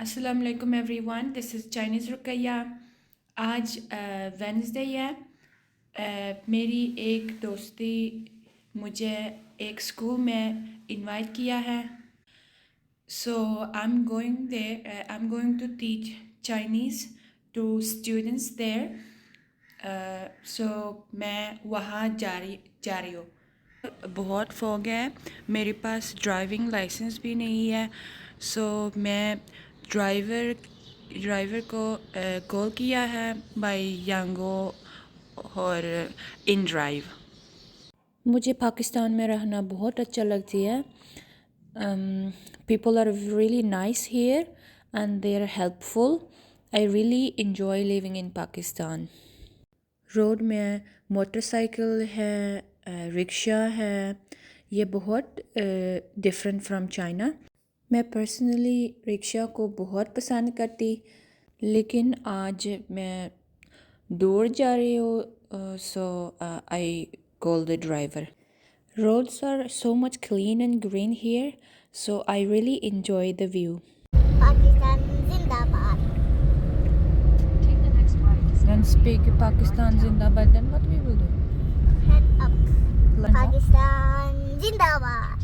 السلام علیکم every one, دس از Chinese Ruqaiya. آج وینسڈے ہے۔ میری ایک دوستی مجھے ایک اسکول میں انوائٹ کیا ہے، so I am going to teach Chinese to students there, so میں وہاں جا رہی ہوں۔ بہت فوگ ہے، میرے پاس ڈرائیونگ لائسنس بھی نہیں ہے، سو میں ڈرائیور کو کال کیا ہے بائی یانگو اور InDrive۔ مجھے پاکستان میں رہنا بہت اچھا لگتی ہے۔ People are really nice here and they are helpful. I really enjoy living in Pakistan. Road میں موٹر سائیکل ہے، رکشا ہے، یہ بہت ڈفرینٹ فرام چائنا۔ میں پرسنلی رکشا کو بہت پسند کرتی، لیکن آج میں دور جا رہی ہوں، so I call the driver. Roads are so much clean and green here, so I really enjoy the view. Pakistan زندہ باد۔ Then speak Pakistan Zindabad, then what we will do? Head up. Pakistan زندہ باد۔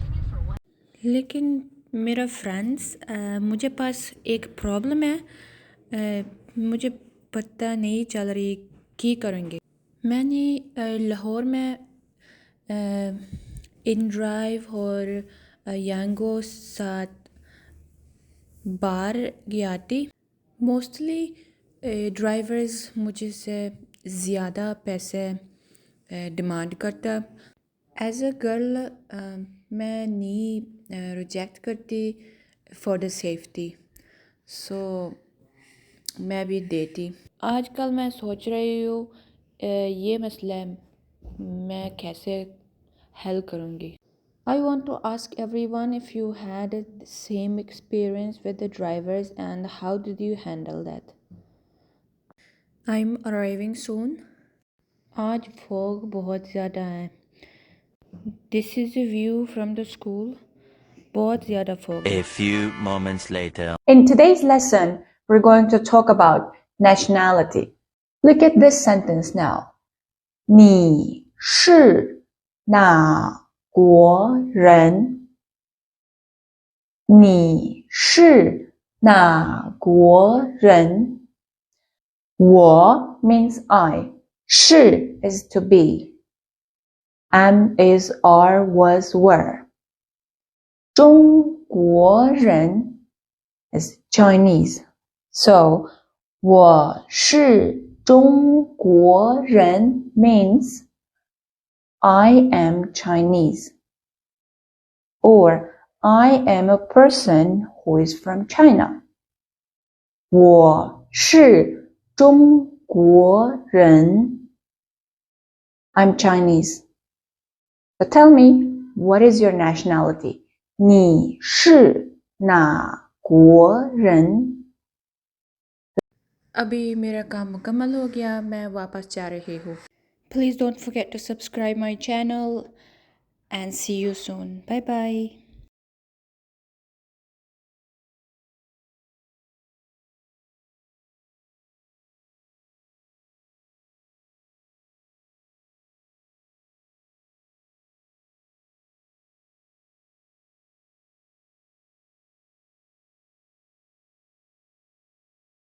لیکن میرا فرینڈس، مجھے پاس ایک problem ہے، مجھے پتہ نہیں چل رہی کی کریں گے۔ میں نے لاہور میں InDrive اور یانگو ساتھ باہر گیا تھی۔ موسٹلی ڈرائیورز مجھے سے زیادہ پیسے ڈیمانڈ کرتا۔ ایز اے گرل میں نہیں ریجیکٹ کرتی فار دا سیفٹی، سو میں بھی دیتی۔ آج کل میں سوچ رہی ہوں یہ مسئلہ میں کیسے حل کروں گی۔ I want to ask everyone if you had the same experience with the drivers and how did you handle that? I'm arriving soon. آج فوگ بہت زیادہ ہے۔ This is a view from the school. بہت زیادہ fog ہے۔ A few moments later. In today's lesson, we're going to talk about nationality. Look at this sentence now. 你是哪国人？你是哪国人？我 means I. 是 is to be. Am is, are, was, were. 中国人 is Chinese. So, 我是中国人 means I am Chinese. Or, I am a person who is from China. 我是中国人 I'm Chinese. So tell me, what is your nationality? 你是哪国人？ ابھی میرا کام مکمل ہو گیا، میں واپس جا رہی ہوں۔ Please don't forget to subscribe my channel and see you soon. Bye bye.